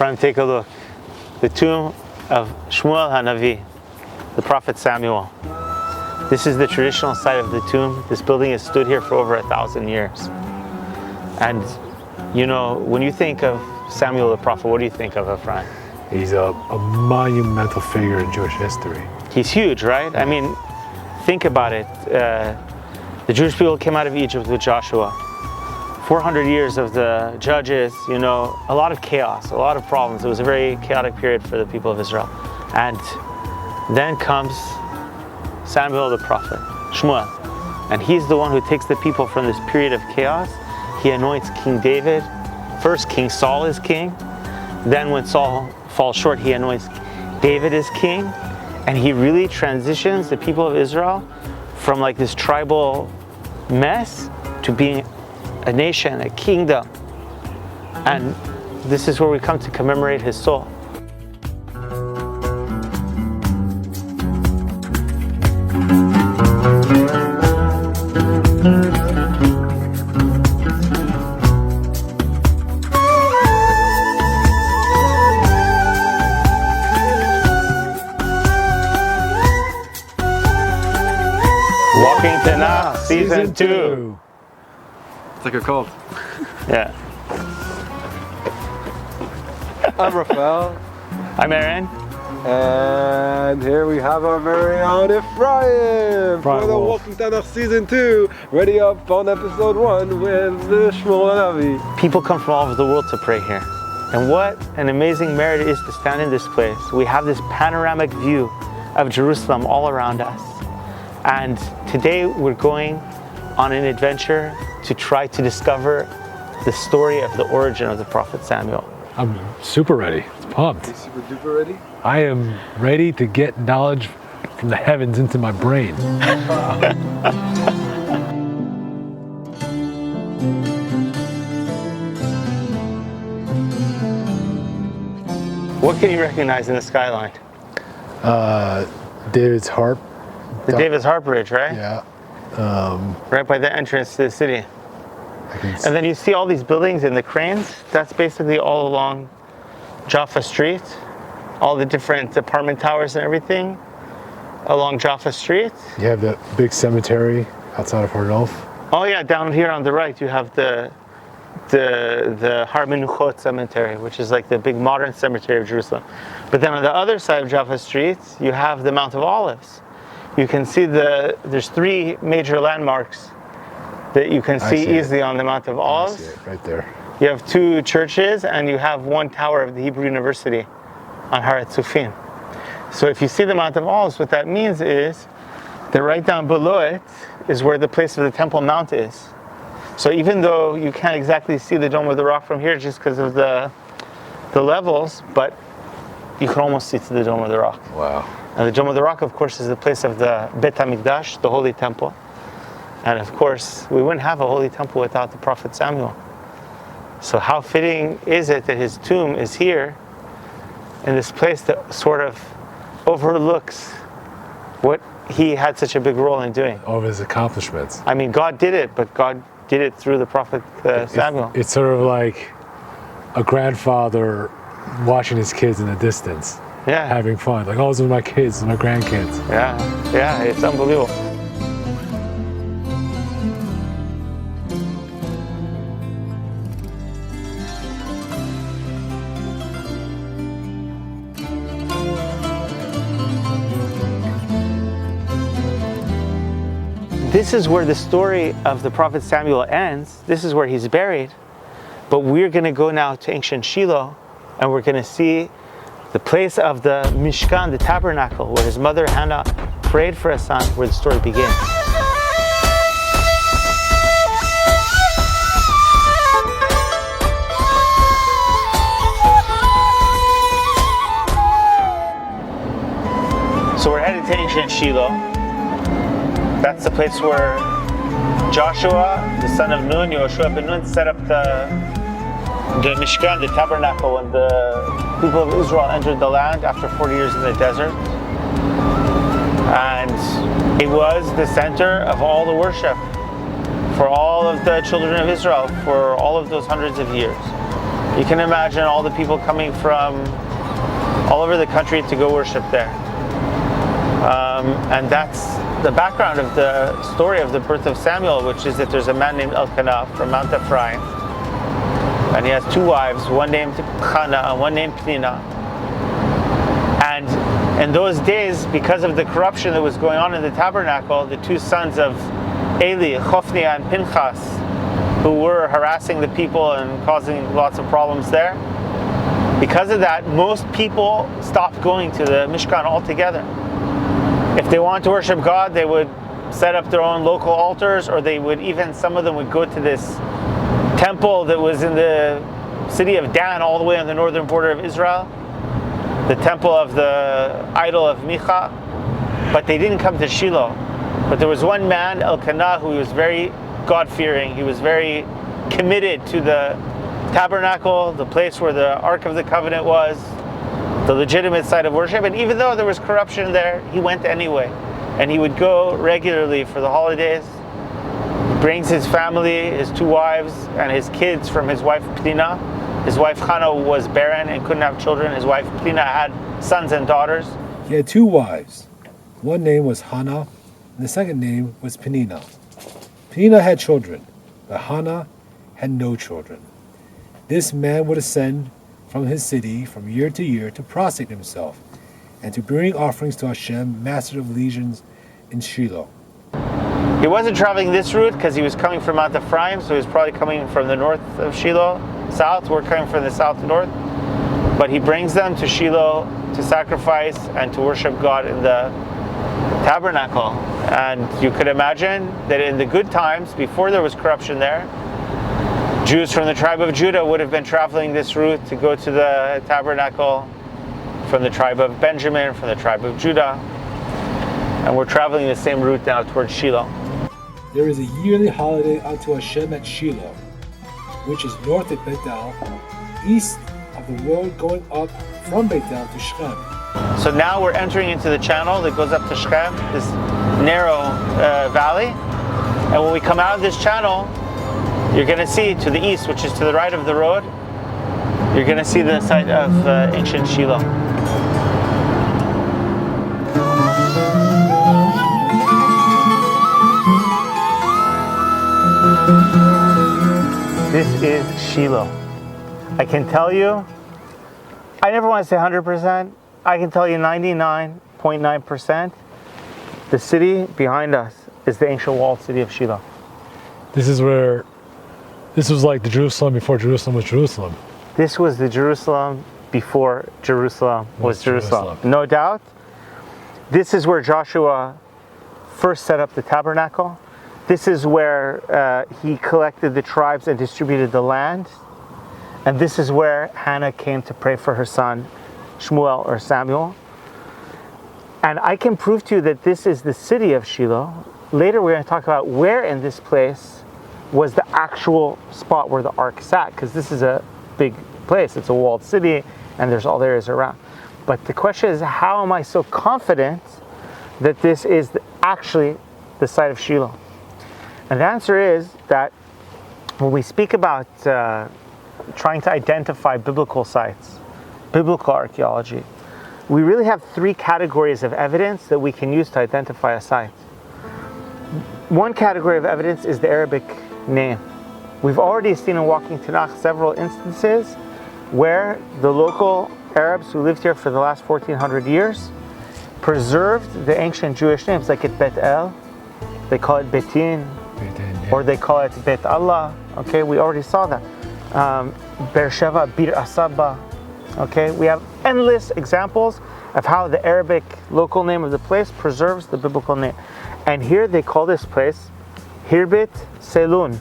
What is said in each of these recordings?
Ephraim, take a look. The tomb of Shmuel HaNavi, the prophet Samuel. This is the traditional site of the tomb. This building has stood here for over 1,000 years. And you know, when you think of Samuel the prophet, what do you think of, Ephraim? He's a monumental figure in Jewish history. He's huge, right? I mean, think about it. The Jewish people came out of Egypt with Joshua. 400 years of the judges, you know, a lot of chaos, a lot of problems. It was a very chaotic period for the people of Israel. And then comes Samuel the prophet, Shmuel. And he's the one who takes the people from this period of chaos. He anoints King David. First, King Saul is king. Then when Saul falls short, he anoints David as king. And he really transitions the people of Israel from like this tribal mess to being a nation, a kingdom. And this is where we come to commemorate his soul. Walking Tanakh, Season 2. It's like a cold. Yeah. I'm Raphael. I'm Aaron. And here we have our very own Ephraim for the Walking Tanakh Season 2. Ready up on episode 1 with the Shmuel HaNavi. People come from all over the world to pray here. And what an amazing merit it is to stand in this place. We have this panoramic view of Jerusalem all around us. And today we're going on an adventure to try to discover the story of the origin of the prophet Samuel. I'm super ready. It's pumped. Are you super duper ready? I am ready to get knowledge from the heavens into my brain. What can you recognize in the skyline? David's harp. The David's Harp Bridge, right? Yeah. Right by the entrance to the city. And then you see all these buildings and the cranes. That's basically all along Jaffa Street. All the different apartment towers and everything along Jaffa Street. You have that big cemetery outside of Hardolf. Oh yeah, down here on the right you have the Har Menuchot cemetery, which is like the big modern cemetery of Jerusalem. But then on the other side of Jaffa Street, you have the Mount of Olives. You can see there's 3 major landmarks that you can see easily on the Mount of Olives. I see it right there. You have 2 churches and you have 1 tower of the Hebrew University on Har Tzufim. So if you see the Mount of Olives, what that means is that right down below it is where the place of the Temple Mount is. So even though you can't exactly see the Dome of the Rock from here just because of the levels, but you can almost see to the Dome of the Rock. Wow. And the Dome of the Rock, of course, is the place of the Bet HaMikdash, the Holy Temple. And of course, we wouldn't have a Holy Temple without the Prophet Samuel. So how fitting is it that his tomb is here in this place that sort of overlooks what he had such a big role in doing? All of his accomplishments. I mean, God did it, but God did it through the Prophet Samuel. It's sort of like a grandfather watching his kids in the distance. Yeah. Having fun. Like, oh, those are my kids, those are my grandkids. Yeah, it's unbelievable. This is where the story of the prophet Samuel ends. This is where he's buried. But we're going to go now to ancient Shiloh, and we're going to see the place of the Mishkan, the Tabernacle, where his mother Hannah prayed for a son, where the story begins. So we're headed to ancient Shiloh. That's the place where Joshua, the son of Nun, Yoshua ben Nun, set up the Mishkan, the Tabernacle, when the people of Israel entered the land after 40 years in the desert. And it was the center of all the worship for all of the children of Israel for all of those hundreds of years. You can imagine all the people coming from all over the country to go worship there. And that's the background of the story of the birth of Samuel, which is that there's a man named Elkanah from Mount Ephraim, and he has two wives, one named Hannah and one named Penina. And in those days, because of the corruption that was going on in the tabernacle, the two sons of Eli, Hophni and Pinchas, who were harassing the people and causing lots of problems there, because of that, most people stopped going to the Mishkan altogether. If they wanted to worship God, they would set up their own local altars, or they would even, some of them would go to this temple that was in the city of Dan, all the way on the northern border of Israel, the temple of the idol of Micha, but they didn't come to Shiloh. But there was one man, Elkanah, who was very God-fearing. He was very committed to the tabernacle, the place where the Ark of the Covenant was, the legitimate site of worship. And even though there was corruption there, he went anyway. And he would go regularly for the holidays. He brings his family, his two wives, and his kids from his wife Penina. His wife Hannah was barren and couldn't have children. His wife Penina had sons and daughters. He had two wives. One name was Hannah, and the second name was Penina. Penina had children, but Hannah had no children. This man would ascend from his city from year to year to prostrate himself and to bring offerings to Hashem, master of legions, in Shiloh. He wasn't traveling this route because he was coming from Mount Ephraim, so he was probably coming from the north of Shiloh, south. We're coming from the south to north. But he brings them to Shiloh to sacrifice and to worship God in the tabernacle. And you could imagine that in the good times, before there was corruption there, Jews from the tribe of Judah would have been traveling this route to go to the tabernacle, from the tribe of Benjamin, from the tribe of Judah. And we're traveling the same route now towards Shiloh. There is a yearly holiday unto Hashem at Shiloh, which is north of Bethel, east of the road going up from Bethel to Shechem. So now we're entering into the channel that goes up to Shechem, this narrow valley. And when we come out of this channel, you're going to see to the east, which is to the right of the road, you're going to see the site of ancient Shiloh. This is Shiloh. I can tell you, I never want to say 100%, I can tell you 99.9%, the city behind us is the ancient walled city of Shiloh. This was like the Jerusalem before Jerusalem was Jerusalem. This was the Jerusalem before Jerusalem was Jerusalem. No doubt. This is where Joshua first set up the tabernacle. This is where he collected the tribes and distributed the land. And this is where Hannah came to pray for her son, Shmuel or Samuel. And I can prove to you that this is the city of Shiloh. Later we're going to talk about where in this place was the actual spot where the ark sat, because this is a big place. It's a walled city, and there's all there is around. But the question is, how am I so confident that this is actually the site of Shiloh? And the answer is that when we speak about trying to identify biblical sites, biblical archaeology, we really have three categories of evidence that we can use to identify a site. One category of evidence is the Arabic name. We've already seen in Walking Tanakh several instances where the local Arabs who lived here for the last 1400 years preserved the ancient Jewish names, like at Bet El, they call it Betin, or they call it Bet Allah. Okay, we already saw that. Beersheba, Bir Asaba. Okay, we have endless examples of how the Arabic local name of the place preserves the biblical name. And here they call this place Hirbit Selun.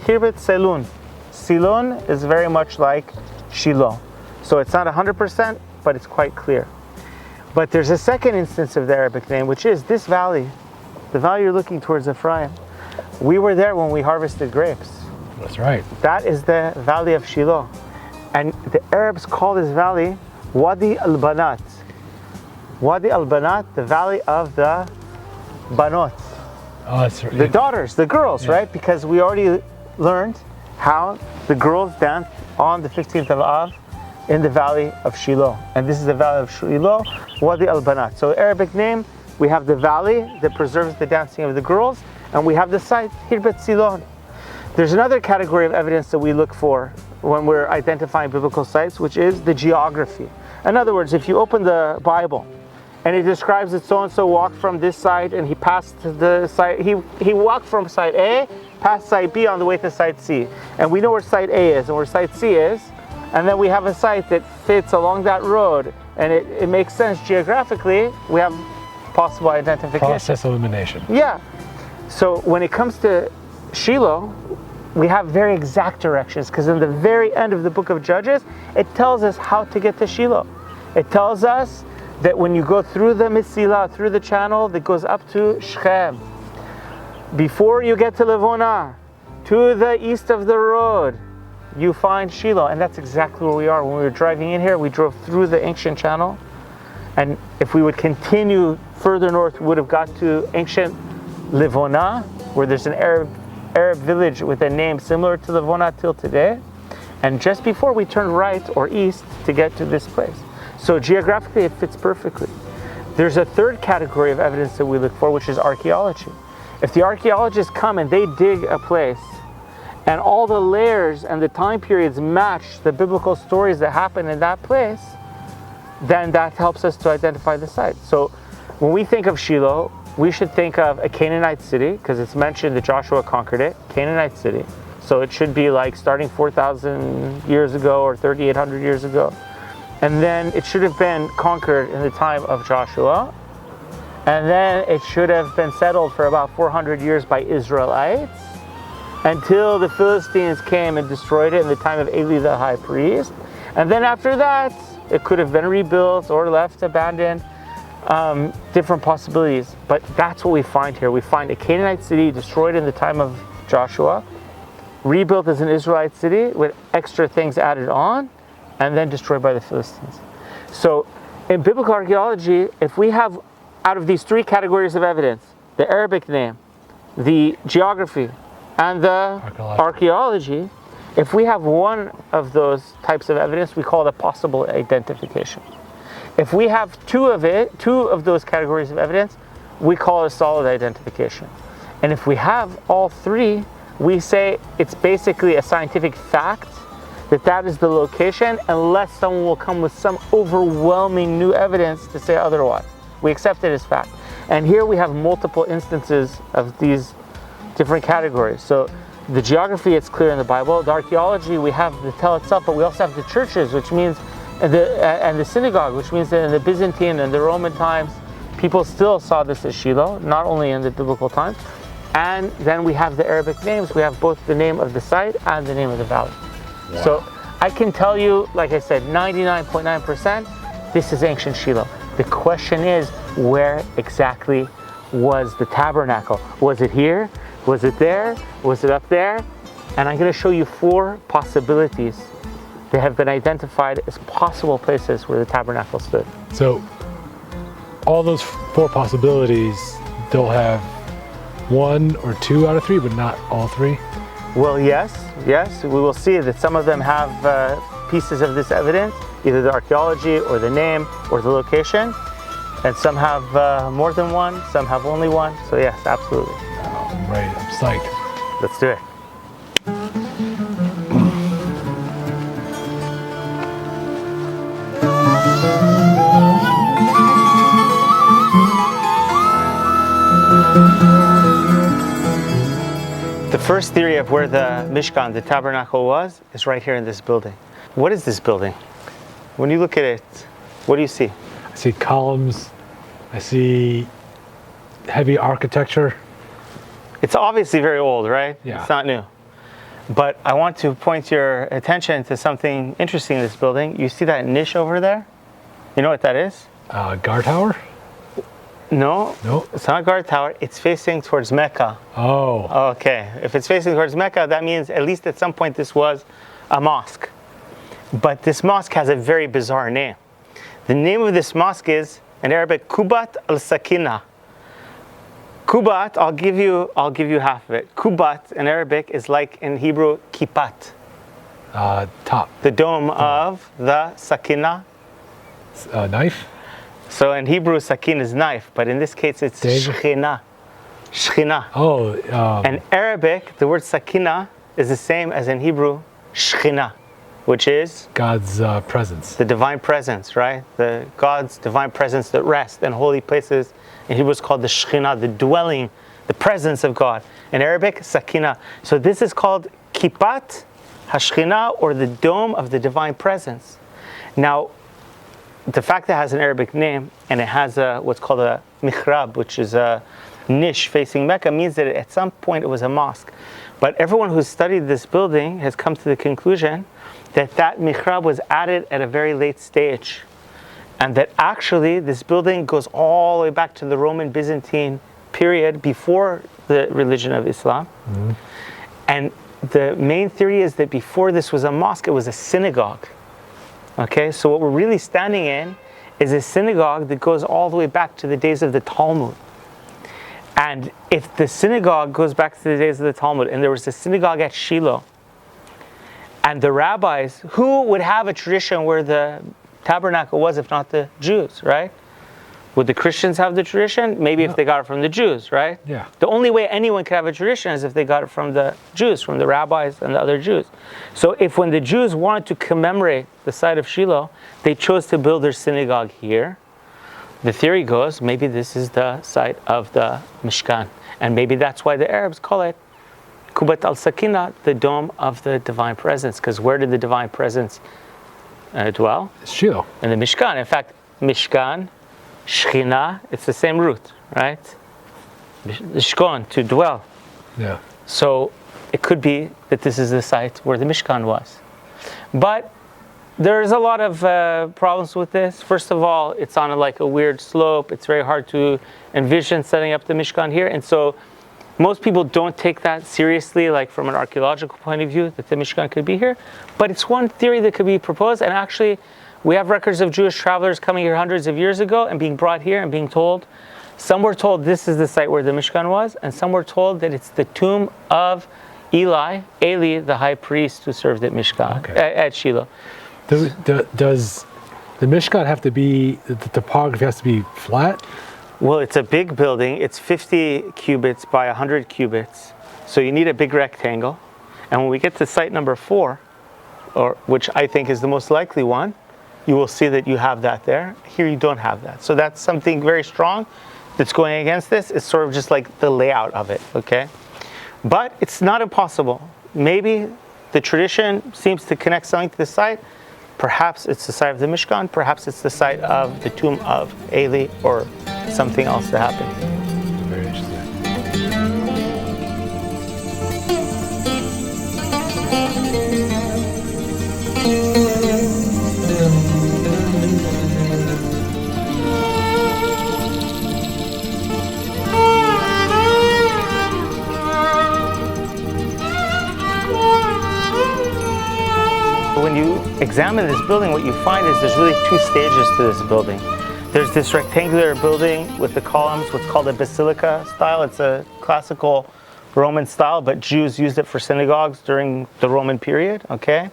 Hirbit Selun. Silun is very much like Shiloh. So it's not 100%, but it's quite clear. But there's a second instance of the Arabic name, which is this valley. The valley you're looking towards Ephraim. We were there when we harvested grapes. That's right. That is the valley of Shiloh. And the Arabs call this valley Wadi al-Banat. Wadi al-Banat, the valley of the Banot. Oh, that's right. The daughters, the girls, right? Because we already learned how the girls danced on the 15th of Av in the valley of Shiloh. And this is the valley of Shiloh, Wadi al-Banat. So Arabic name, we have the valley that preserves the dancing of the girls, and we have the site, Hirbet Silon. There's another category of evidence that we look for when we're identifying biblical sites, which is the geography. In other words, if you open the Bible and it describes that so-and-so walked from this site and he passed the site, he walked from site A, past site B on the way to site C. And we know where site A is and where site C is, and then we have a site that fits along that road, and it makes sense geographically, we have possible identification. Process elimination. Yeah. So when it comes to Shiloh, we have very exact directions, because in the very end of the book of Judges, it tells us how to get to Shiloh. It tells us that when you go through the Mesilah, through the channel that goes up to Shechem, before you get to Livona, to the east of the road, you find Shiloh. And that's exactly where we are. When we were driving in here, we drove through the ancient channel. And if we would continue further north, we would have got to ancient Livona, where there's an Arab village with a name similar to Livona till today. And just before we turn right or east to get to this place. So geographically it fits perfectly. There's a third category of evidence that we look for, which is archaeology. If the archaeologists come and they dig a place and all the layers and the time periods match the biblical stories that happen in that place, then that helps us to identify the site. So when we think of Shiloh, we should think of a Canaanite city, because it's mentioned that Joshua conquered it, Canaanite city. So it should be like starting 4,000 years ago or 3,800 years ago. And then it should have been conquered in the time of Joshua. And then it should have been settled for about 400 years by Israelites, until the Philistines came and destroyed it in the time of Eli the high priest. And then after that, it could have been rebuilt or left abandoned. Different possibilities, but that's what we find here. We find a Canaanite city destroyed in the time of Joshua, rebuilt as an Israelite city with extra things added on, and then destroyed by the Philistines. So in biblical archaeology, if we have, out of these three categories of evidence, the Arabic name, the geography, and the archaeology, if we have one of those types of evidence, we call it a possible identification. If we have two of those categories of evidence, we call it a solid identification. And if we have all three, we say it's basically a scientific fact that is the location, unless someone will come with some overwhelming new evidence to say otherwise. We accept it as fact. And here we have multiple instances of these different categories. So the geography, it's clear in the Bible. The archaeology, we have the tell itself, but we also have the churches, which means and the synagogue, which means that in the Byzantine and the Roman times, people still saw this as Shiloh, not only in the biblical times. And then we have the Arabic names. We have both the name of the site and the name of the valley. Wow. So I can tell you, like I said, 99.9%, this is ancient Shiloh. The question is, where exactly was the tabernacle? Was it here? Was it there? Was it up there? And I'm going to show you 4 possibilities that have been identified as possible places where the tabernacle stood. So all those 4 possibilities, they'll have 1 or 2 out of 3, but not all 3? Well, yes. We will see that some of them have pieces of this evidence, either the archaeology or the name or the location, and some have more than 1, some have only 1. So yes, absolutely. I'm ready, I'm psyched. Let's do it. The first theory of where the Mishkan, the tabernacle was, is right here in this building. What is this building? When you look at it, what do you see? I see columns, I see heavy architecture. It's obviously very old, right? Yeah. It's not new. But I want to point your attention to something interesting in this building. You see that niche over there? You know what that is? Guard tower? No, Nope. It's not a guard tower. It's facing towards Mecca. Oh. Okay, if it's facing towards Mecca, that means at least at some point this was a mosque. But this mosque has a very bizarre name. The name of this mosque is, in Arabic, Kubat al-Sakina. Kubat, I'll give you half of it. Kubat in Arabic is like in Hebrew kipat, Top. the dome of the Sakina. Knife? So in Hebrew, Sakina is knife, but in this case it's Dagger? Shechina. Shechina. Oh, In Arabic, the word Sakina is the same as in Hebrew, Shechina, which is God's presence. the divine presence, right? The God's divine presence that rests in holy places. In Hebrew, it's called the Shekhinah, the dwelling, the presence of God. In Arabic, Sakina. So this is called Kipat HaShekhinah, or the dome of the divine presence. Now, the fact that it has an Arabic name and it has what's called a mihrab, which is a niche facing Mecca, means that at some point it was a mosque. But everyone who's studied this building has come to the conclusion that that mihrab was added at a very late stage. And that actually this building goes all the way back to the Roman Byzantine period before the religion of Islam. Mm-hmm. And the main theory is that before this was a mosque, it was a synagogue. Okay, so what we're really standing in is a synagogue that goes all the way back to the days of the Talmud. And if the synagogue goes back to the days of the Talmud, and there was a synagogue at Shiloh, and the rabbis, who would have a tradition where the Tabernacle was, if not the Jews, right? Would the Christians have the tradition? Maybe if they got it from the Jews, right? Yeah. The only way anyone could have a tradition is if they got it from the Jews, from the rabbis and the other Jews. So if when the Jews wanted to commemorate the site of Shiloh, they chose to build their synagogue here, the theory goes, maybe this is the site of the Mishkan. And maybe that's why the Arabs call it Kubat al-Sakina, the dome of the divine presence. Because where did the divine presence dwell? Shiloh. In the Mishkan. In fact, Mishkan, Shekhinah, it's the same root, right? Mishkan, to dwell. Yeah. So it could be that this is the site where the Mishkan was. But there's a lot of problems with this. First of all, it's on a weird slope. It's very hard to envision setting up the Mishkan here. And so most people don't take that seriously, like from an archaeological point of view, that the Mishkan could be here. But it's one theory that could be proposed. And actually, we have records of Jewish travelers coming here hundreds of years ago and being brought here and being told, some were told this is the site where the Mishkan was, and some were told that it's the tomb of Eli, the high priest who served at Mishkan, at Shiloh. Does the Mishkan have to be, the topography has to be flat? Well, it's a big building. It's 50 cubits by 100 cubits. So you need a big rectangle. And when we get to site number 4, which I think is the most likely one, you will see that you have that there. Here you don't have that. So that's something very strong that's going against this. It's sort of just like the layout of it, okay? But it's not impossible. Maybe the tradition seems to connect something to the site. Perhaps it's the site of the Mishkan. Perhaps it's the site of the tomb of Eli, or something else that happened. Very interesting. When you examine this building, what you find is there's really 2 stages to this building. There's this rectangular building with the columns, what's called a basilica style. It's a classical Roman style, but Jews used it for synagogues during the Roman period, okay?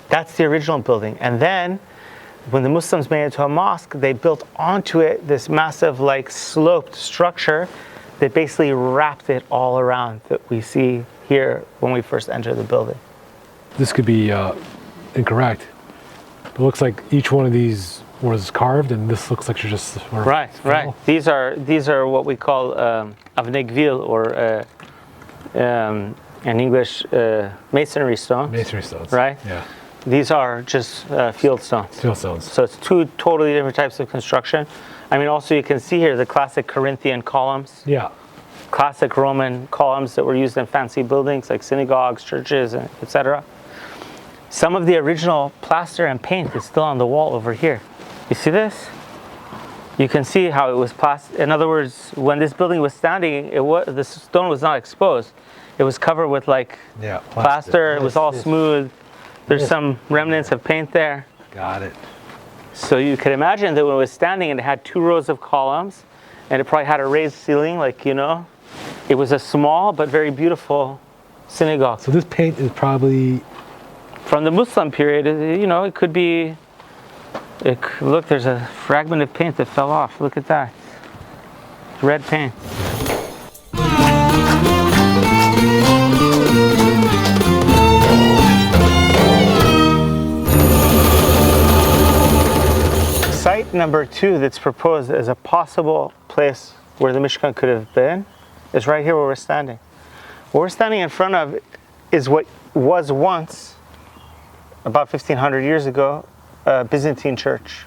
That's the original building. And then, when the Muslims made it into a mosque, they built onto it this massive, sloped structure that basically wrapped it all around that we see here when we first enter the building. This could be incorrect. It looks like each one of these was carved, and this looks like you're just sort of right. These are what we call avnei gvil, or in English masonry stones. Masonry stones. Right. Yeah. These are just field stones. Field stones. So it's 2 totally different types of construction. I mean, also you can see here the classic Corinthian columns. Yeah. Classic Roman columns that were used in fancy buildings like synagogues, churches, etc. Some of the original plaster and paint is still on the wall over here. You see this? You can see how it was plastered. In other words, when this building was standing, the stone was not exposed. It was covered with plaster. It was all smooth. There's some remnants of paint there. Got it. So you could imagine that when it was standing and it had 2 rows of columns, and it probably had a raised ceiling, It was a small but very beautiful synagogue. So this paint is probably From the Muslim period, it could be, look, there's a fragment of paint that fell off. Look at that. Red paint. Site number 2 that's proposed as a possible place where the Mishkan could have been is right here where we're standing. What we're standing in front of is what was once, about 1500 years ago, a Byzantine church.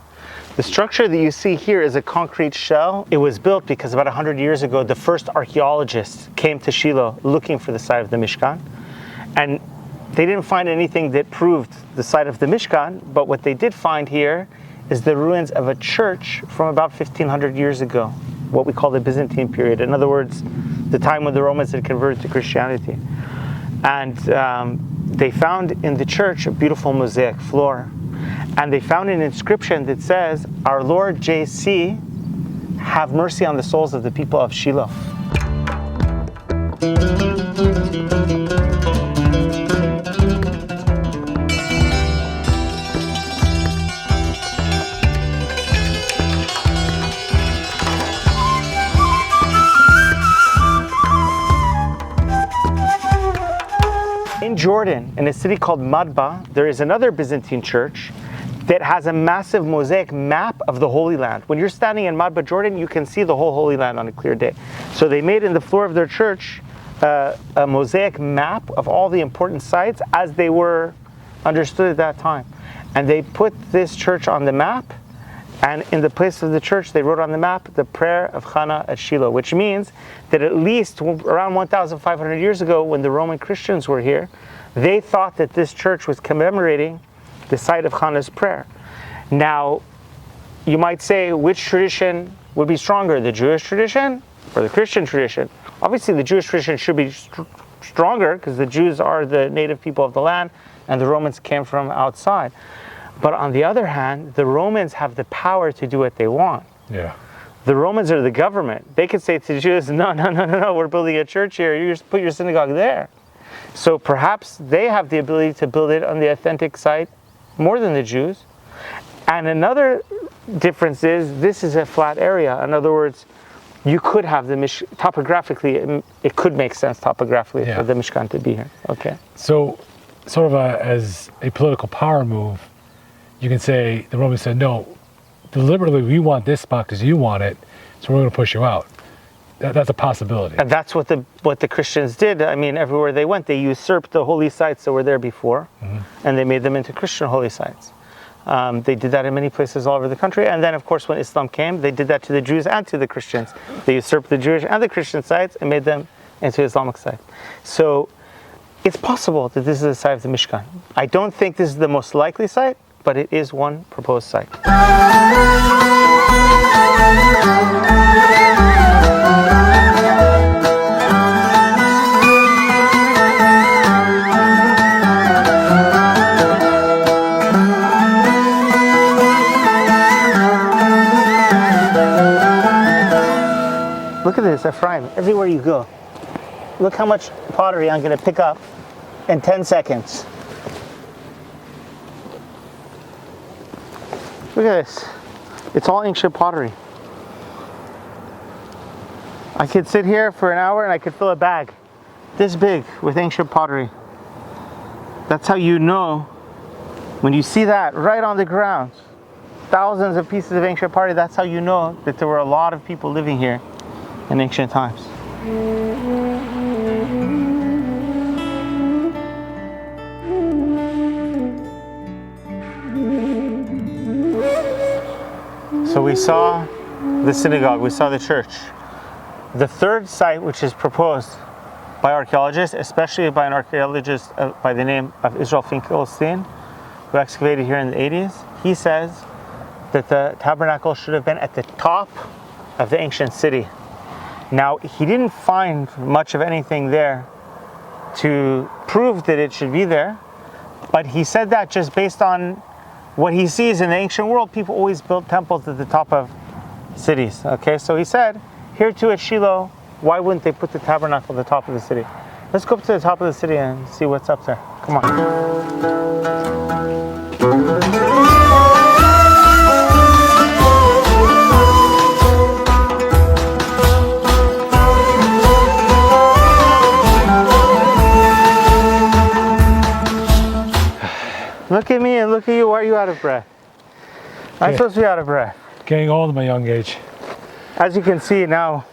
The structure that you see here is a concrete shell. It was built because about 100 years ago, the first archeologists came to Shiloh looking for the site of the Mishkan. And they didn't find anything that proved the site of the Mishkan, but what they did find here is the ruins of a church from about 1500 years ago, what we call the Byzantine period. In other words, the time when the Romans had converted to Christianity. And they found in the church a beautiful mosaic floor. And they found an inscription that says, "Our Lord JC, have mercy on the souls of the people of Shiloh." In Jordan, in a city called Madba, there is another Byzantine church that has a massive mosaic map of the Holy Land. When you're standing in Madba, Jordan, you can see the whole Holy Land on a clear day. So they made in the floor of their church a mosaic map of all the important sites as they were understood at that time. And they put this church on the map, and in the place of the church, they wrote on the map the prayer of Hannah at Shiloh, which means that at least around 1,500 years ago, when the Roman Christians were here, they thought that this church was commemorating the site of Hannah's prayer. Now, you might say, which tradition would be stronger, the Jewish tradition or the Christian tradition? Obviously, the Jewish tradition should be stronger because the Jews are the native people of the land and the Romans came from outside. But on the other hand, the Romans have the power to do what they want. Yeah. The Romans are the government. They could say to the Jews, no, we're building a church here. You just put your synagogue there. So perhaps they have the ability to build it on the authentic site more than the Jews. And another difference is this is a flat area. In other words, you could have the topographically, it could make sense topographically for the Mishkan to be here. Okay. So, sort of as a political power move, you can say the Romans said, no, deliberately we want this spot because you want it, so we're going to push you out. That's a possibility. And that's what the Christians did. I mean, everywhere they went, they usurped the holy sites that were there before, and they made them into Christian holy sites. They did that in many places all over the country. And then, of course, when Islam came, they did that to the Jews and to the Christians. They usurped the Jewish and the Christian sites and made them into Islamic sites. So it's possible that this is the site of the Mishkan. I don't think this is the most likely site, but it is one proposed site. Look at this, Ephraim, everywhere you go. Look how much pottery I'm going to pick up in 10 seconds. Look at this. It's all ancient pottery. I could sit here for an hour and I could fill a bag this big with ancient pottery. That's how you know, when you see that right on the ground, thousands of pieces of ancient pottery, that's how you know that there were a lot of people living here in ancient times. So we saw the synagogue, we saw the church. The third site, which is proposed by archaeologists, especially by an archaeologist by the name of Israel Finkelstein, who excavated here in the 80s, he says that the tabernacle should have been at the top of the ancient city. Now, he didn't find much of anything there to prove that it should be there, but he said that just based on what he sees in the ancient world. People always built temples at the top of cities. Okay, so he said, here too at Shiloh, why wouldn't they put the tabernacle at the top of the city? Let's go up to the top of the city and see what's up there. Come on. Look at me and look at you. Why are you out of breath? I'm supposed to be out of breath. Getting old at my young age. As you can see now,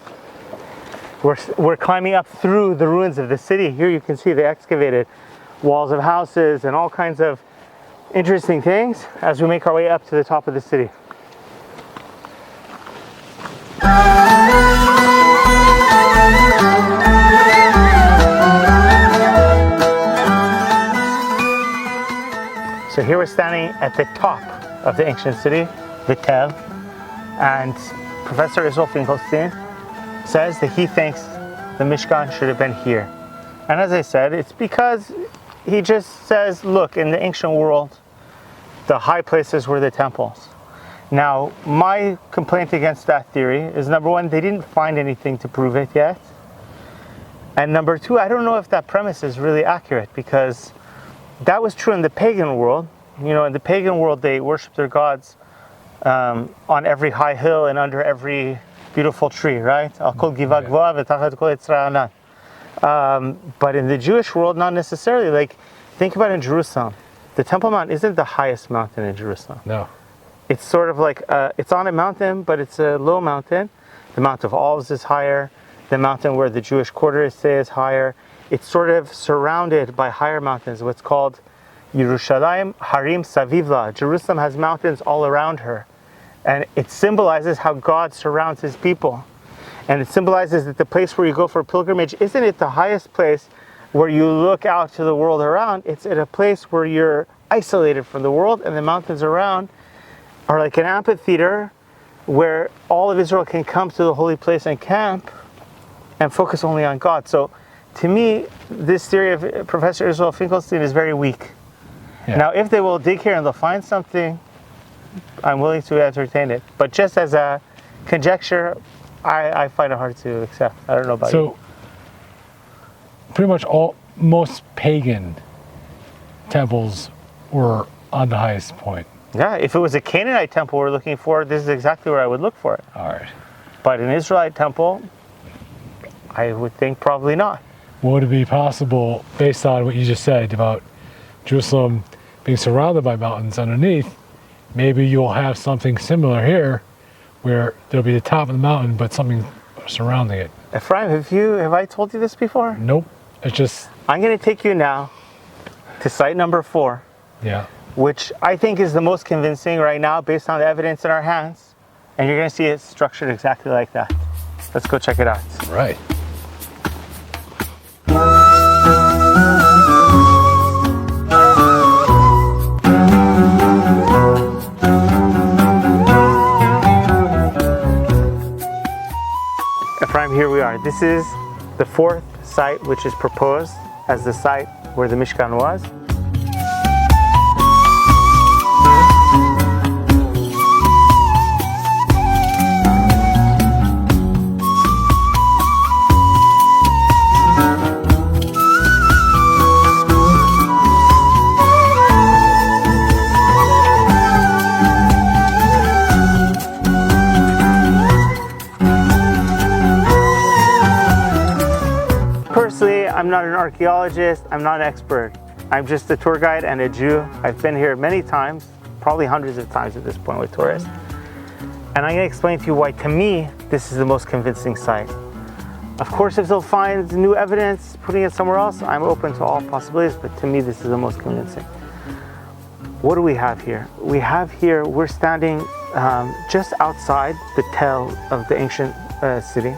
we're climbing up through the ruins of the city. Here you can see the excavated walls of houses and all kinds of interesting things as we make our way up to the top of the city. So here we're standing at the top of the ancient city, the Tel, and Professor Israel Finkelstein says that he thinks the Mishkan should have been here. And as I said, it's because he just says, look, in the ancient world, the high places were the temples. Now, my complaint against that theory is, number one, they didn't find anything to prove it yet. And number two, I don't know if that premise is really accurate, because that was true in the pagan world. You know, in the pagan world, they worshiped their gods on every high hill and under every beautiful tree, right? But in the Jewish world, not necessarily. Like, think about in Jerusalem. The Temple Mount isn't the highest mountain in Jerusalem. No. It's sort of like, it's on a mountain, but it's a low mountain. The Mount of Olives is higher. The mountain where the Jewish quarters stay is higher. It's sort of surrounded by higher mountains, what's called Yerushalayim Harim Savivla. Jerusalem has mountains all around her. And it symbolizes how God surrounds his people. And it symbolizes that the place where you go for pilgrimage isn't it the highest place where you look out to the world around. It's at a place where you're isolated from the world, and the mountains around are like an amphitheater where all of Israel can come to the holy place and camp and focus only on God. So to me, this theory of Professor Israel Finkelstein is very weak. Yeah. Now, if they will dig here and they'll find something, I'm willing to entertain it. But just as a conjecture, I find it hard to accept. I don't know about you. So, pretty much most pagan temples were on the highest point. Yeah, if it was a Canaanite temple we're looking for, this is exactly where I would look for it. All right. But an Israelite temple, I would think probably not. Would it be possible, based on what you just said about Jerusalem being surrounded by mountains underneath, maybe you'll have something similar here where there'll be the top of the mountain, but something surrounding it? Ephraim, have I told you this before? Nope. It's just... I'm going to take you now to site number 4. Yeah. Which I think is the most convincing right now based on the evidence in our hands. And you're going to see it structured exactly like that. Let's go check it out. Right. Ephraim, here we are. This is the 4th site which is proposed as the site where the Mishkan was. Personally, I'm not an archaeologist, I'm not an expert. I'm just a tour guide and a Jew. I've been here many times, probably hundreds of times at this point with tourists. And I'm going to explain to you why, to me, this is the most convincing site. Of course, if they'll find new evidence, putting it somewhere else, I'm open to all possibilities, but to me, this is the most convincing. What do we have here? We're standing just outside the Tel of the ancient city.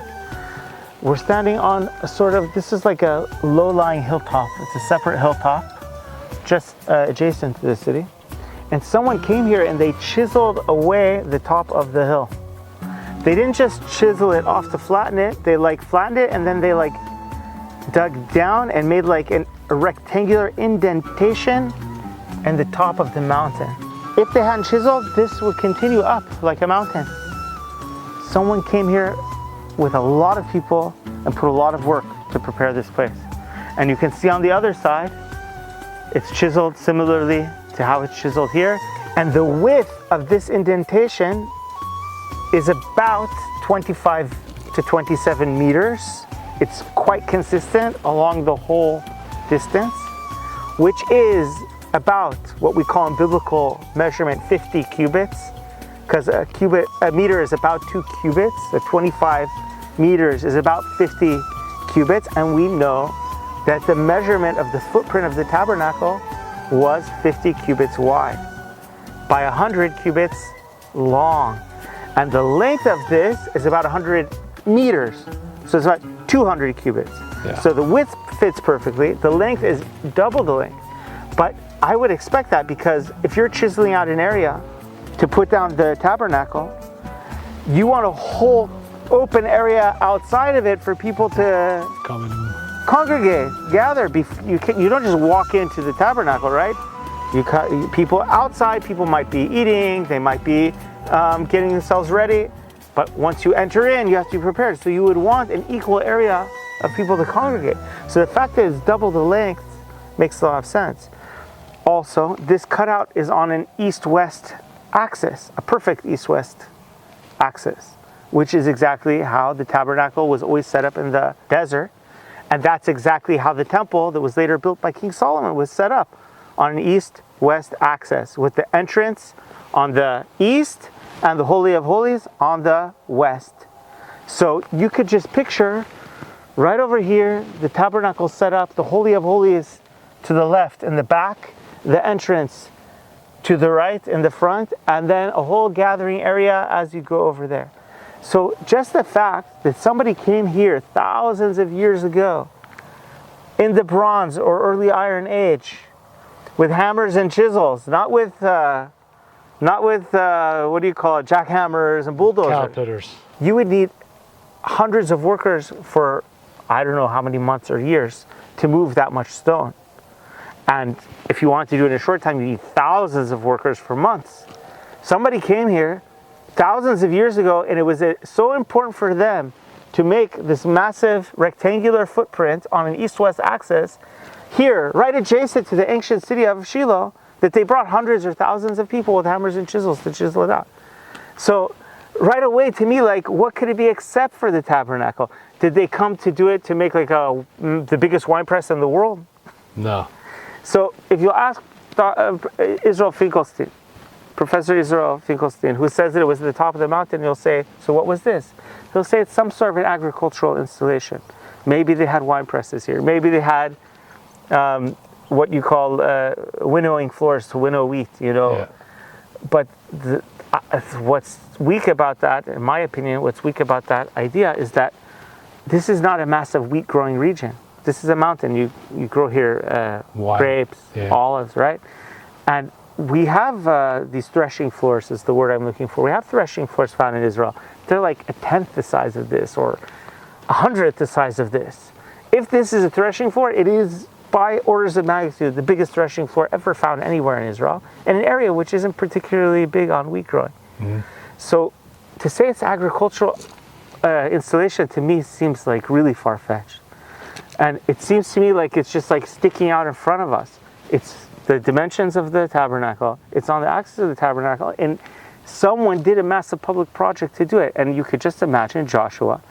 We're standing on a sort of, this is like a low-lying hilltop. It's a separate hilltop, just adjacent to the city. And someone came here and they chiseled away the top of the hill. They didn't just chisel it off to flatten it, they flattened it and then they dug down and made a rectangular indentation in the top of the mountain. If they hadn't chiseled, this would continue up like a mountain. Someone came here with a lot of people and put a lot of work to prepare this place. And you can see on the other side, it's chiseled similarly to how it's chiseled here. And the width of this indentation is about 25 to 27 meters. It's quite consistent along the whole distance, which is about what we call in biblical measurement 50 cubits, because a meter is about 2 cubits, so 25 meters is about 50 cubits, and we know that the measurement of the footprint of the tabernacle was 50 cubits wide by 100 cubits long. And the length of this is about 100 meters, so it's about 200 cubits. Yeah. So the width fits perfectly, the length is double the length. But I would expect that, because if you're chiseling out an area to put down the tabernacle, you want a whole open area outside of it for people to congregate, gather. You don't just walk into the tabernacle, right? People outside, people might be eating, they might be getting themselves ready. But once you enter in, you have to be prepared. So you would want an equal area of people to congregate. So the fact that it's double the length makes a lot of sense. Also, this cutout is on an east-west axis, a perfect east-west axis, which is exactly how the tabernacle was always set up in the desert. And that's exactly how the temple that was later built by King Solomon was set up, on an east-west axis, with the entrance on the east and the Holy of Holies on the west. So you could just picture right over here, the tabernacle set up, the Holy of Holies to the left in the back, the entrance to the right in the front, and then a whole gathering area as you go over there. So just the fact that somebody came here thousands of years ago in the Bronze or early Iron Age with hammers and chisels, not with what do you call it, jackhammers and bulldozers. Caterpillars. You would need hundreds of workers for I don't know how many months or years to move that much stone. And if you want to do it in a short time, you need thousands of workers for months. Somebody came here thousands of years ago, and it was so important for them to make this massive rectangular footprint on an east-west axis here, right adjacent to the ancient city of Shiloh, that they brought hundreds or thousands of people with hammers and chisels to chisel it out. So right away, to me, like, what could it be except for the tabernacle? Did they come to do it to make like the biggest wine press in the world? No. So if you ask Israel Finkelstein, Professor Israel Finkelstein, who says that it was at the top of the mountain, you'll say, so what was this? He'll say it's some sort of an agricultural installation. Maybe they had wine presses here. Maybe they had what you call winnowing floors to winnow wheat, you know. Yeah. But what's weak about that, in my opinion, what's weak about that idea is that this is not a massive wheat growing region. This is a mountain. You grow here grapes, olives, right? And we have these threshing floors is the word I'm looking for. We have threshing floors found in Israel. They're like a tenth the size of this or 100th the size of this. If this is a threshing floor, it is by orders of magnitude the biggest threshing floor ever found anywhere in Israel, in an area which isn't particularly big on wheat growing. Mm-hmm. So to say it's agricultural installation to me seems like really far-fetched. And it seems to me like it's just like sticking out in front of us. It's the dimensions of the tabernacle, it's on the axis of the tabernacle, and someone did a massive public project to do it. And you could just imagine Joshua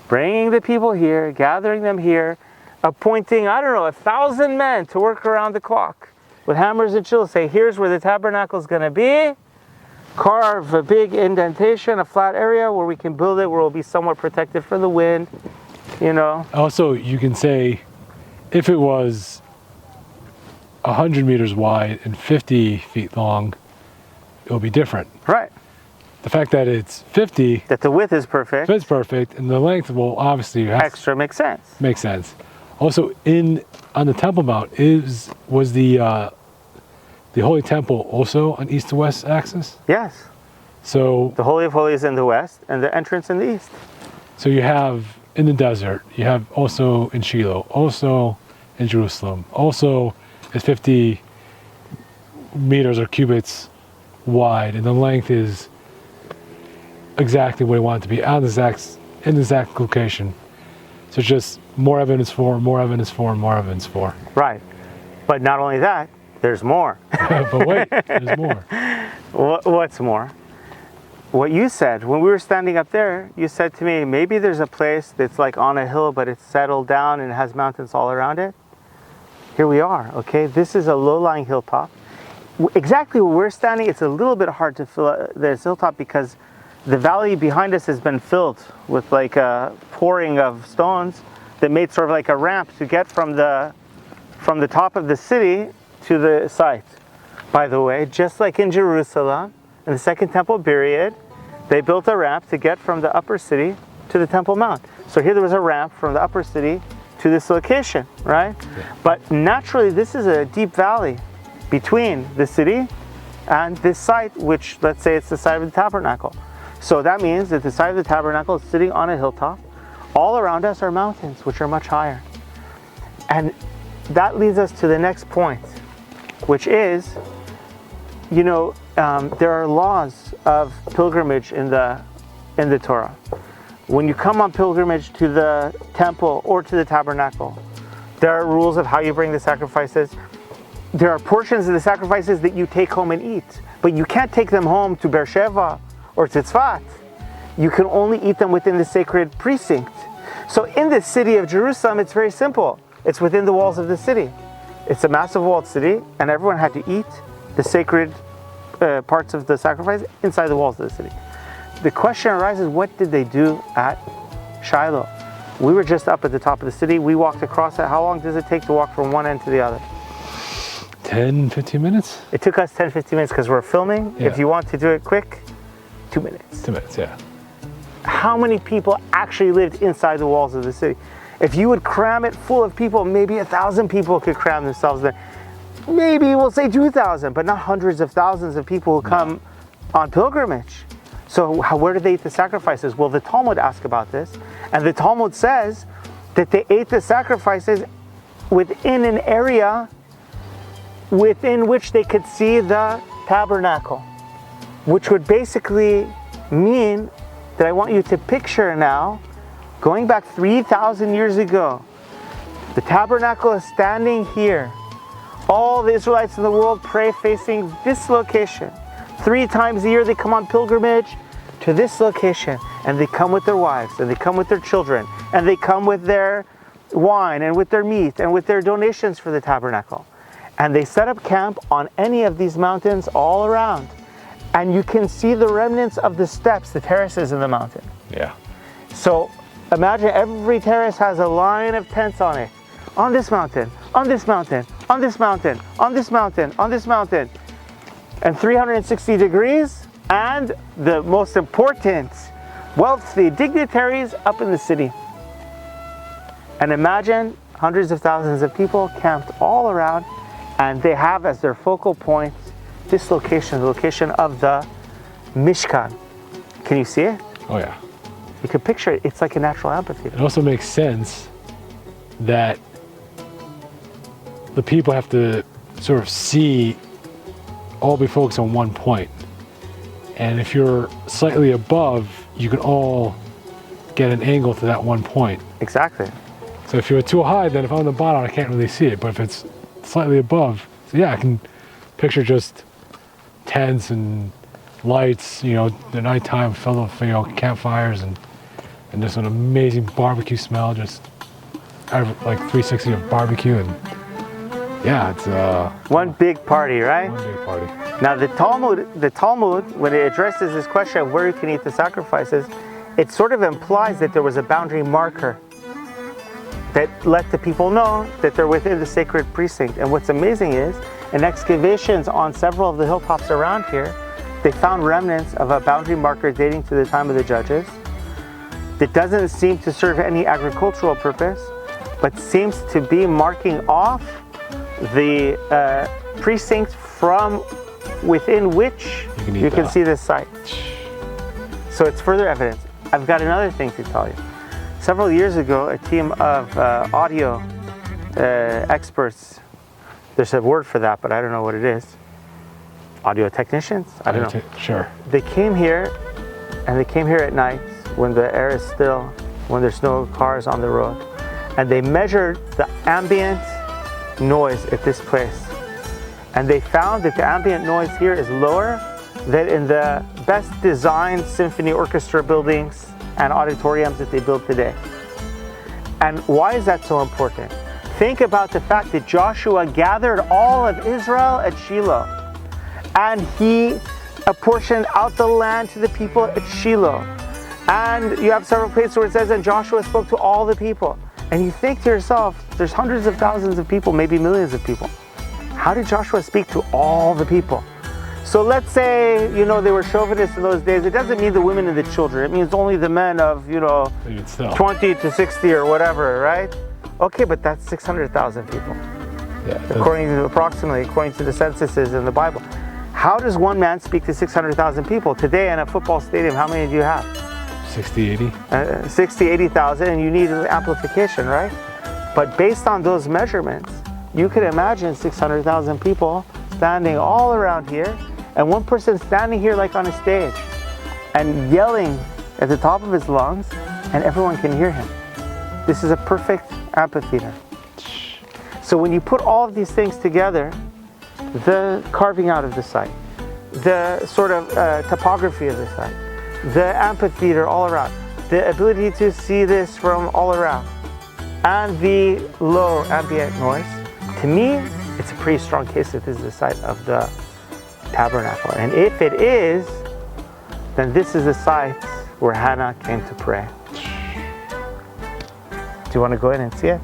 bringing the people here, gathering them here, appointing, 1,000 men to work around the clock with hammers and chisels, say, here's where the tabernacle is going to be, carve a big indentation, a flat area where we can build it, where it will be somewhat protected from the wind, you know. Also, you can say, if it was 100 meters wide and 50 feet long, it will be different. Right. The fact that it's 50, that the width is perfect, and the length will obviously extra makes sense. Makes sense. Also, on the Temple Mount was the Holy Temple also on east to west axis? Yes. So the Holy of Holies in the west and the entrance in the east. So you have in the desert, you have also in Shiloh, also in Jerusalem, also is 50 meters or cubits wide, and the length is exactly what you want it to be in the exact location. So it's just more evidence for, more evidence for, more evidence for. Right. But not only that, there's more. But wait, there's more. What's more? What you said, when we were standing up there, you said to me, maybe there's a place that's like on a hill, but it's settled down and it has mountains all around it. Here we are, okay? This is a low-lying hilltop. Exactly where we're standing, it's a little bit hard to fill this hilltop because the valley behind us has been filled with like a pouring of stones that made sort of like a ramp to get from the top of the city to the site. By the way, just like in Jerusalem, in the Second Temple period, they built a ramp to get from the upper city to the Temple Mount. So here there was a ramp from the upper city to this location, right? Yeah. But naturally, this is a deep valley between the city and this site, which let's say it's the site of the tabernacle. So that means that the site of the tabernacle is sitting on a hilltop. All around us are mountains, which are much higher. And that leads us to the next point, which is, you know, there are laws of pilgrimage in the Torah. When you come on pilgrimage to the temple or to the tabernacle, there are rules of how you bring the sacrifices. There are portions of the sacrifices that you take home and eat, but you can't take them home to Beersheba or to Tzfat. You can only eat them within the sacred precinct. So in the city of Jerusalem, it's very simple. It's within the walls of the city. It's a massive walled city, and everyone had to eat the sacred parts of the sacrifice inside the walls of the city. The question arises, what did they do at Shiloh? We were just up at the top of the city. We walked across it. How long does it take to walk from one end to the other? 10, 15 minutes? It took us 10, 15 minutes because we're filming. Yeah. If you want to do it quick, 2 minutes. 2 minutes, yeah. How many people actually lived inside the walls of the city? If you would cram it full of people, maybe 1,000 people could cram themselves there. Maybe we'll say 2,000, but not hundreds of thousands of people who come on pilgrimage. So where did they eat the sacrifices? Well, the Talmud asks about this, and the Talmud says that they ate the sacrifices within an area within which they could see the tabernacle, which would basically mean that I want you to picture now, going back 3,000 years ago, the tabernacle is standing here. All the Israelites in the world pray facing this location. 3 times a year they come on pilgrimage to this location, and they come with their wives, and they come with their children, and they come with their wine, and with their meat, and with their donations for the tabernacle. And they set up camp on any of these mountains all around. And you can see the remnants of the steps, the terraces in the mountain. Yeah. So imagine every terrace has a line of tents on it. On this mountain, on this mountain, on this mountain, on this mountain, on this mountain. And 360 degrees, and the most important, wealthy dignitaries up in the city. And imagine hundreds of thousands of people camped all around, and they have as their focal point this location, the location of the Mishkan. Can you see it? Oh yeah. You can picture it. It's like a natural amphitheater. It also makes sense that the people have to sort of see, all be focused on one point. And if you're slightly above, you can all get an angle to that one point. Exactly. So if you're too high, then if I'm on the bottom, I can't really see it. But if it's slightly above, so yeah, I can picture just tents and lights, you know, the nighttime filled with, you know, campfires and just an amazing barbecue smell, just like 360 of barbecue, and yeah, it's one big party, right? One big party. Now the Talmud, when it addresses this question of where you can eat the sacrifices, it sort of implies that there was a boundary marker that let the people know that they're within the sacred precinct. And what's amazing is, in excavations on several of the hilltops around here, they found remnants of a boundary marker dating to the time of the judges that doesn't seem to serve any agricultural purpose, but seems to be marking off the precinct from within which you can see this site. So it's further evidence. I've got another thing to tell you. Several years ago, a team of audio experts, there's a word for that, but I don't know what it is. Audio technicians? I don't know. Sure. They came here, and they came here at night when the air is still, when there's no cars on the road. And they measured the ambient noise at this place. And they found that the ambient noise here is lower than in the best designed symphony orchestra buildings and auditoriums that they build today. And why is that so important? Think about the fact that Joshua gathered all of Israel at Shiloh, and he apportioned out the land to the people at Shiloh. And you have several places where it says, and Joshua spoke to all the people. And you think to yourself, there's hundreds of thousands of people, maybe millions of people. How did Joshua speak to all the people? So let's say, they were chauvinists in those days. It doesn't mean the women and the children. It means only the men of, 20 to 60 or whatever, right? Okay, but that's 600,000 people. Yeah. According to the censuses in the Bible. How does one man speak to 600,000 people? Today in a football stadium, how many do you have? 60, 80. 60, 80,000, and you need amplification, right? But based on those measurements, you could imagine 600,000 people standing all around here, and one person standing here like on a stage and yelling at the top of his lungs, and everyone can hear him. This is a perfect amphitheater. So when you put all of these things together, the carving out of the site, the sort of topography of the site, the amphitheater all around, the ability to see this from all around, and the low ambient noise, to me, it's a pretty strong case that this is the site of the tabernacle. And if it is, then this is the site where Hannah came to pray. Do you want to go in and see it?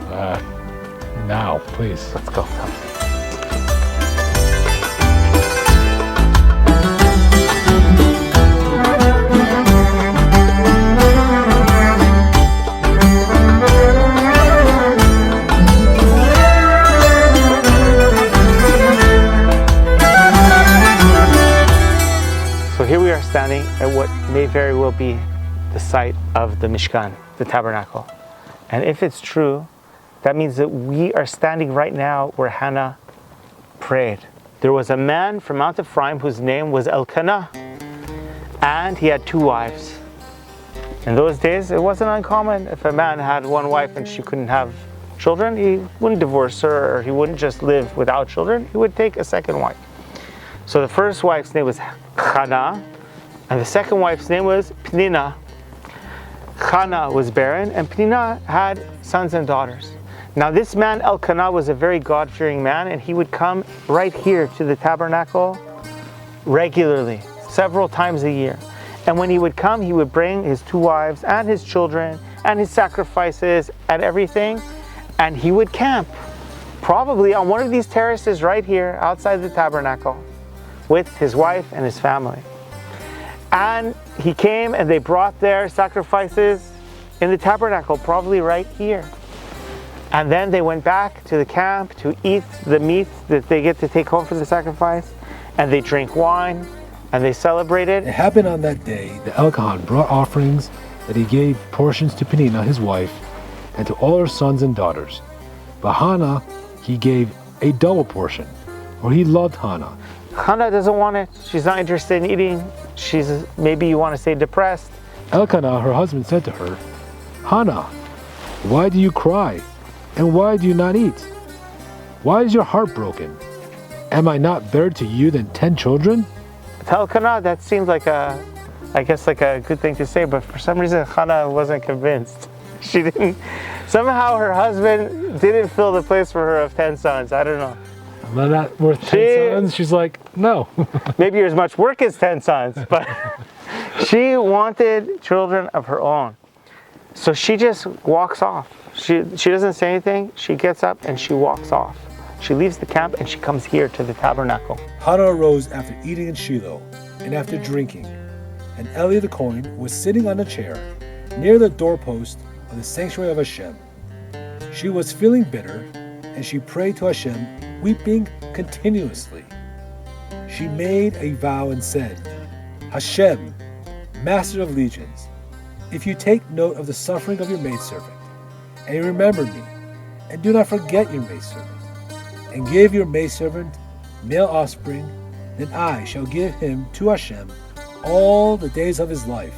Now, please. Let's go. So here we are standing at what may very well be the site of the Mishkan, the tabernacle. And if it's true, that means that we are standing right now where Hannah prayed. There was a man from Mount Ephraim whose name was Elkanah, and he had 2 wives. In those days, it wasn't uncommon if a man had 1 wife and she couldn't have children, he wouldn't divorce her, or he wouldn't just live without children, he would take a second wife. So the first wife's name was Hannah, and the second wife's name was Penina. Hannah was barren, and Penina had sons and daughters. Now this man Elkanah was a very God-fearing man, and he would come right here to the tabernacle regularly, several times a year. And when he would come, he would bring his 2 wives and his children and his sacrifices and everything, and he would camp probably on one of these terraces right here outside the tabernacle with his wife and his family. And he came and they brought their sacrifices in the tabernacle, probably right here. And then they went back to the camp to eat the meat that they get to take home for the sacrifice, and they drink wine and they celebrated. It happened on that day that Elkanah brought offerings that he gave portions to Penina his wife and to all her sons and daughters. But Hannah he gave a double portion, for he loved Hannah. Hannah doesn't want it. She's not interested in eating. She's, maybe you want to say, depressed. Elkanah, her husband, said to her, Hannah, why do you cry? And why do you not eat? Why is your heart broken? Am I not better to you than 10 children? To Elkanah, that seemed like a good thing to say, but for some reason Hannah wasn't convinced. She didn't, somehow her husband didn't fill the place for her of 10 sons. I don't know. Am I not worth 10 sons? She's like, no. Maybe you're as much work as 10 sons, but she wanted children of her own. So she just walks off. She doesn't say anything. She gets up and she walks off. She leaves the camp and she comes here to the tabernacle. Hannah arose after eating in Shiloh and after drinking, and Eli the Kohen was sitting on a chair near the doorpost of the sanctuary of Hashem. She was feeling bitter, and she prayed to Hashem, weeping continuously. She made a vow and said, Hashem, Master of legions, if you take note of the suffering of your maidservant, and you remember me, and do not forget your maidservant, and give your maidservant male offspring, then I shall give him to Hashem all the days of his life,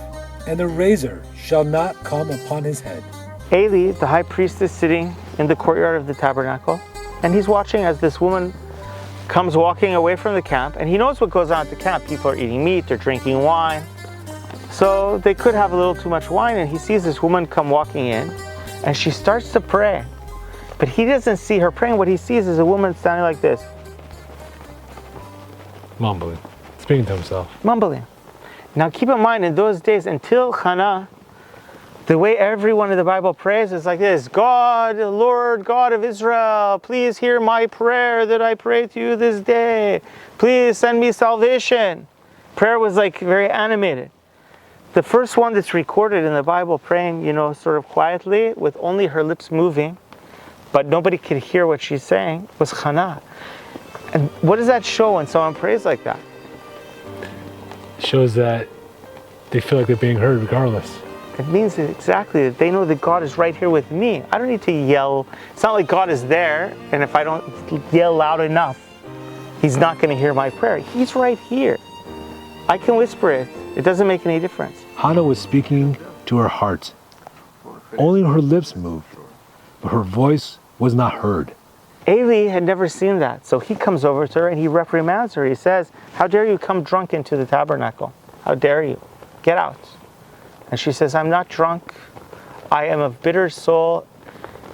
and the razor shall not come upon his head. Eli, the high priest, is sitting in the courtyard of the tabernacle, and he's watching as this woman comes walking away from the camp, and he knows what goes on at the camp. People are eating meat, they're drinking wine. So they could have a little too much wine, and he sees this woman come walking in, and she starts to pray. But he doesn't see her praying. What he sees is a woman standing like this. Mumbling. Speaking to himself. Mumbling. Now keep in mind, in those days, until Hannah, the way everyone in the Bible prays is like this: God, Lord, God of Israel, please hear my prayer that I pray to you this day. Please send me salvation. Prayer was like very animated. The first one that's recorded in the Bible praying, sort of quietly with only her lips moving, but nobody could hear what she's saying, was Hannah. And what does that show when someone prays like that? It shows that they feel like they're being heard regardless. It means exactly that they know that God is right here with me. I don't need to yell. It's not like God is there, and if I don't yell loud enough, He's not going to hear my prayer. He's right here. I can whisper it. It doesn't make any difference. Hannah was speaking to her heart. Only her lips moved, but her voice was not heard. Eli had never seen that, so he comes over to her and he reprimands her. He says, "How dare you come drunk into the tabernacle? How dare you? Get out." And she says, "I'm not drunk. I am of bitter soul,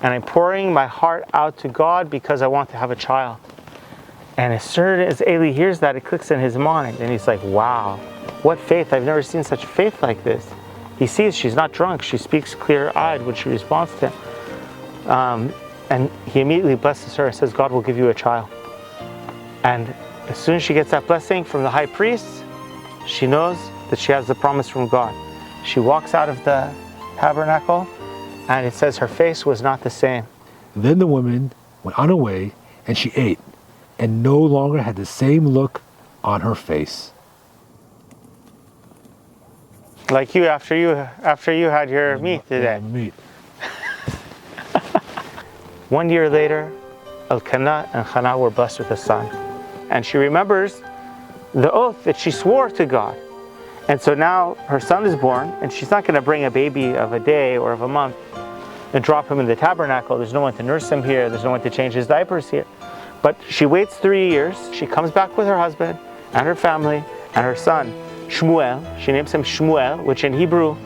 and I'm pouring my heart out to God because I want to have a child." And as soon as Eli hears that, it clicks in his mind, and he's like, wow, what faith. I've never seen such faith like this. He sees she's not drunk. She speaks clear-eyed when she responds to him. And he immediately blesses her and says, God will give you a child. And as soon as she gets that blessing from the high priest, she knows that she has the promise from God. She walks out of the tabernacle, and it says her face was not the same. Then the woman went on her way, and she ate, and no longer had the same look on her face. Like you after you had your meat today. Meat. 1 year later, Elkanah and Hannah were blessed with a son. And she remembers the oath that she swore to God. And so now her son is born, and she's not going to bring a baby of a day or of a month and drop him in the tabernacle. There's no one to nurse him here. There's no one to change his diapers here. But she waits 3 years. She comes back with her husband and her family and her son, Shmuel. She names him Shmuel, which in Hebrew,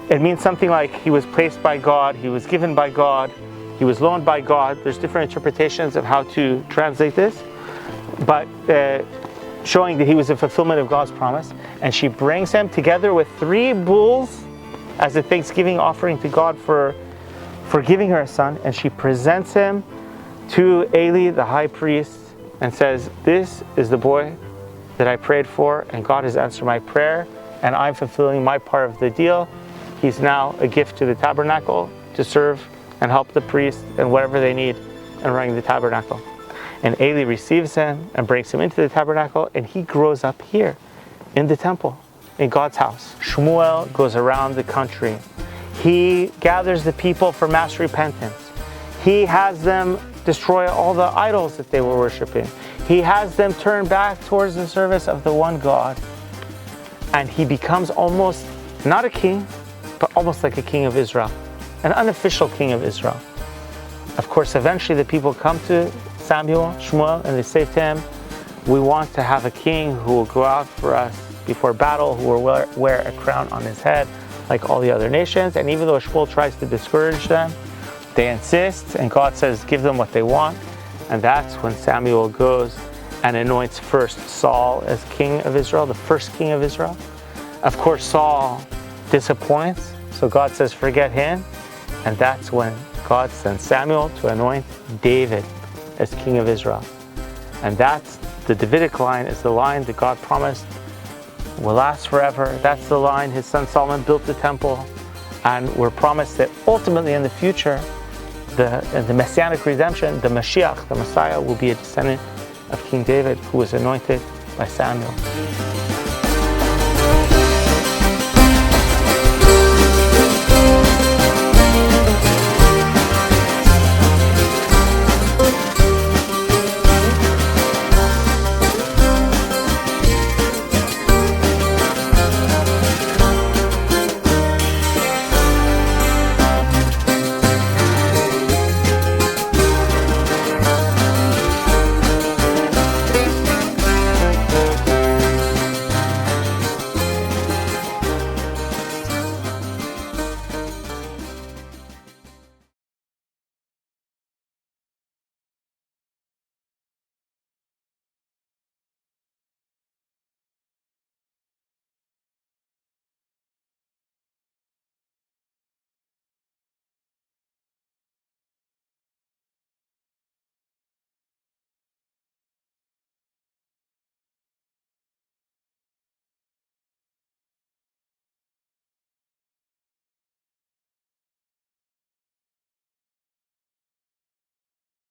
it means something like he was placed by God, he was given by God, he was loaned by God. There's different interpretations of how to translate this, but showing that he was a fulfillment of God's promise. And she brings him together with 3 bulls as a thanksgiving offering to God for giving her a son. And she presents him to Eli, the high priest, and says, this is the boy that I prayed for, and God has answered my prayer, and I'm fulfilling my part of the deal. He's now a gift to the tabernacle to serve and help the priest and whatever they need in running the tabernacle. And Eli receives him and brings him into the tabernacle, and he grows up here in the temple, in God's house. Shmuel goes around the country. He gathers the people for mass repentance. He has them destroy all the idols that they were worshiping. He has them turn back towards the service of the one God. And he becomes almost, not a king, but almost like a king of Israel, an unofficial king of Israel. Of course, eventually the people come to Samuel, Shmuel, and they say to him, we want to have a king who will go out for us before battle, who will wear a crown on his head like all the other nations. And even though Shmuel tries to discourage them, they insist, and God says, give them what they want. And that's when Samuel goes and anoints first Saul as king of Israel, the first king of Israel. Of course, Saul disappoints, so God says, forget him. And that's when God sends Samuel to anoint David as king of Israel. And that's the Davidic line, is the line that God promised will last forever. That's the line his son Solomon built the temple. And we're promised that ultimately in the future, the Messianic redemption, the Mashiach, the Messiah, will be a descendant of King David, who was anointed by Samuel.